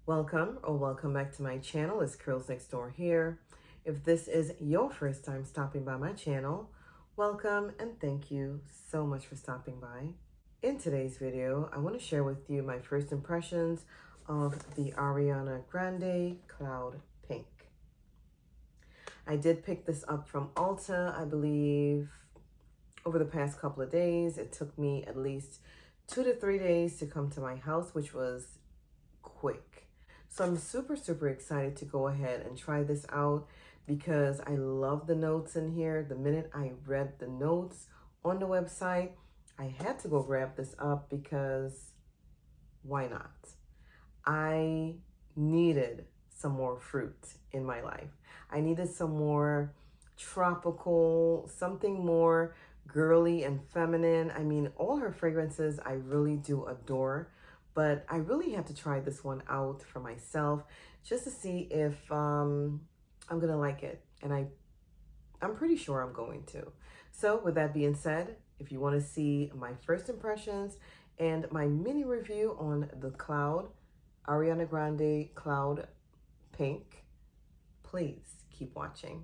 Welcome or welcome back to my channel. It's Curls Next Door here. If this is your first time stopping by my channel, welcome and thank you so much for stopping by. In today's video, I want to share with you my first impressions of the Ariana Grande Cloud Pink. I did pick this up from Ulta, I believe, over the past couple of days. It took me at least 2 to 3 days to come to my house, which was quick. So I'm super excited to go ahead and try this out because I love the notes in here. The minute I read the notes on the website, I had to go grab this up because why not? I needed some more fruit in my life. I needed some more tropical, something more girly and feminine. I mean, all her fragrances I really do adore, but I really have to try this one out for myself just to see if I'm gonna like it. And I'm pretty sure I'm going to. So with that being said, if you want to see my first impressions and my mini review on the Ariana Grande Cloud Pink, please keep watching.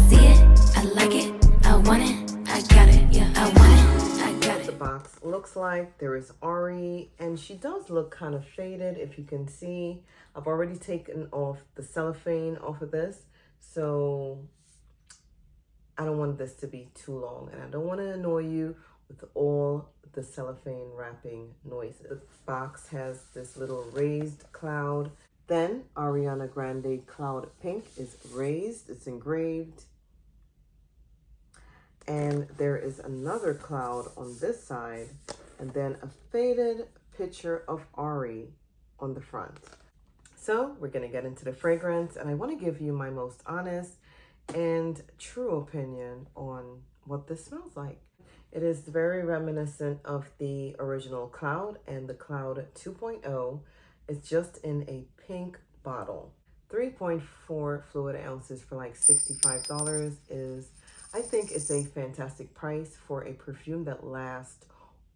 See it, I like it, I want it, I got it, yeah, I want it, I got it. The box looks like there is Ari, and she does look kind of faded, if you can see. I've already taken off the cellophane off of this, so I don't want this to be too long, and I don't want to annoy you with all the cellophane wrapping noises. The box has this little raised cloud. Then Ariana Grande Cloud Pink is raised, it's engraved. And there is another cloud on this side, and then a faded picture of Ari on the front. So we're gonna get into the fragrance, and I wanna give you my most honest and true opinion on what this smells like. It is very reminiscent of the original Cloud and the Cloud 2.0. It's just in a pink bottle. 3.4 fluid ounces for like $65 is, I think it's a fantastic price for a perfume that lasts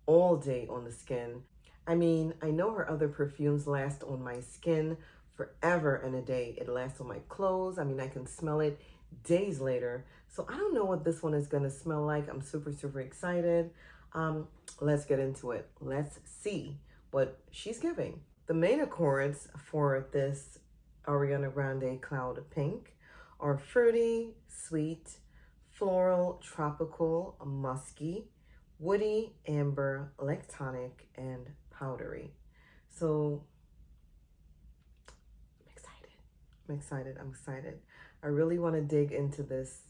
all day on the skin. I mean, I know her other perfumes last on my skin forever and a day. It lasts on my clothes. I mean, I can smell it days later. So I don't know what this one is going to smell like. I'm super excited. Let's get into it. Let's see what she's giving. The main accords for this Ariana Grande Cloud Pink are fruity, sweet, floral, tropical, musky, woody, amber, lactonic, and powdery. So I'm excited. I really want to dig into this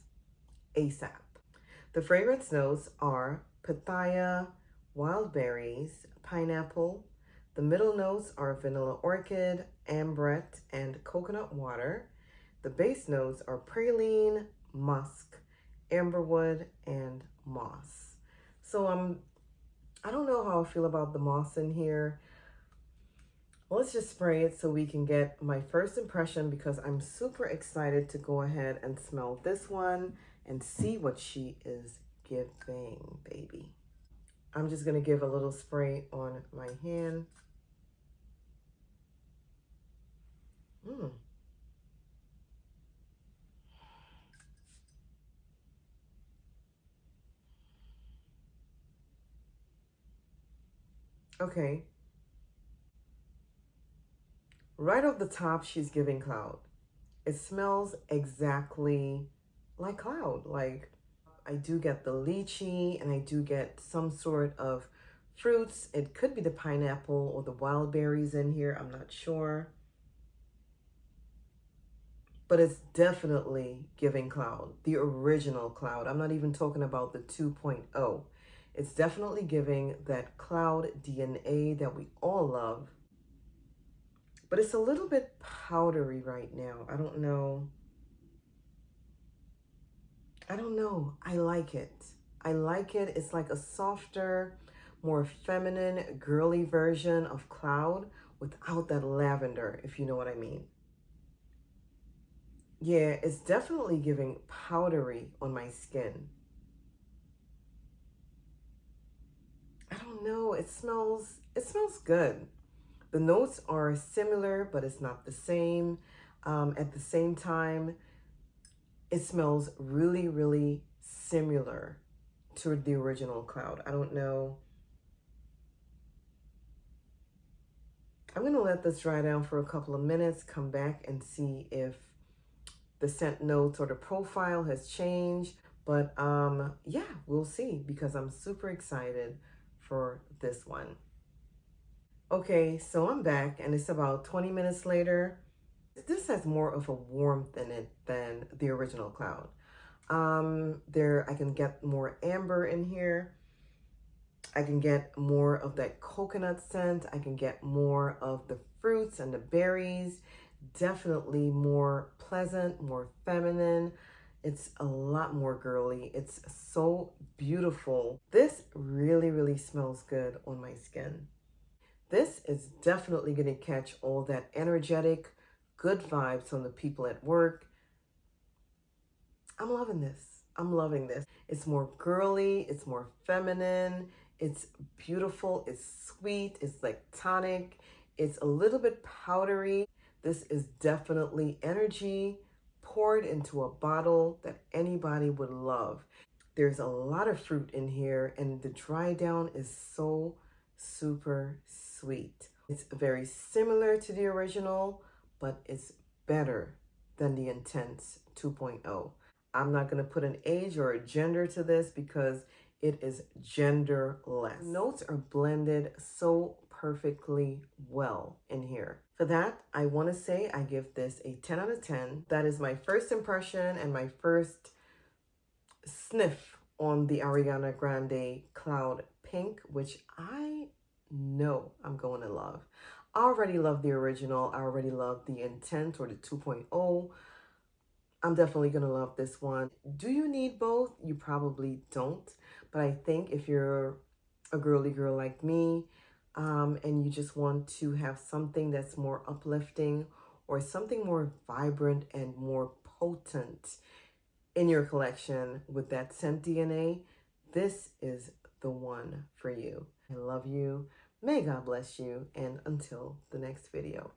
ASAP. The fragrance notes are pitaya, wild berries, pineapple. The middle notes are vanilla orchid, ambrette, and coconut water. The base notes are praline, musk, amberwood, and moss. So I don't know how I feel about the moss in here. Let's just spray it so we can get my first impression, because I'm super excited to go ahead and smell this one and see what she is giving, baby. I'm just gonna give a little spray on my hand. Okay. Right off the top, she's giving cloud. It smells exactly like cloud. Like, I do get the lychee and I do get some sort of fruits. It could be the pineapple or the wild berries in here. I'm not sure. But it's definitely giving cloud, the original cloud. I'm not even talking about the 2.0. It's definitely giving that cloud DNA that we all love. But it's a little bit powdery right now. I don't know. I like it. It's like a softer, more feminine, girly version of cloud without that lavender, if you know what I mean. Yeah, it's definitely giving powdery on my skin. I don't know. It smells good. The notes are similar, but it's not the same. At the same time, it smells really, really similar to the original Cloud. I don't know. I'm going to let this dry down for a couple of minutes, come back and see if the scent notes or the profile has changed. But yeah, we'll see, because I'm super excited for this one. Okay, so I'm back and it's about 20 minutes later. This has more of a warmth in it than the original Cloud. I can get more amber in here. I can get more of that coconut scent. I can get more of the fruits and the berries. Definitely more pleasant, more feminine. It's a lot more girly. It's so beautiful. This really, really smells good on my skin. This is definitely going to catch all that energetic, good vibes from the people at work. I'm loving this. I'm loving this. It's more girly. It's more feminine. It's beautiful. It's sweet. It's like tonic. It's a little bit powdery. This is definitely energy poured into a bottle that anybody would love. There's a lot of fruit in here, and the dry down is so super sweet. It's very similar to the original, but it's better than the Intense 2.0. I'm not going to put an age or a gender to this because it is genderless. Notes are blended so perfectly well in here. For that, I want to say I give this a 10 out of 10. That is my first impression and my first sniff on the Ariana Grande Cloud Pink, which I know I'm going to love. I already love the original. I already love the Intense or the 2.0. I'm definitely going to love this one. Do you need both? You probably don't. But I think if you're a girly girl like me, and you just want to have something that's more uplifting or something more vibrant and more potent in your collection with that scent DNA, this is the one for you. I love you. May God bless you. And until the next video.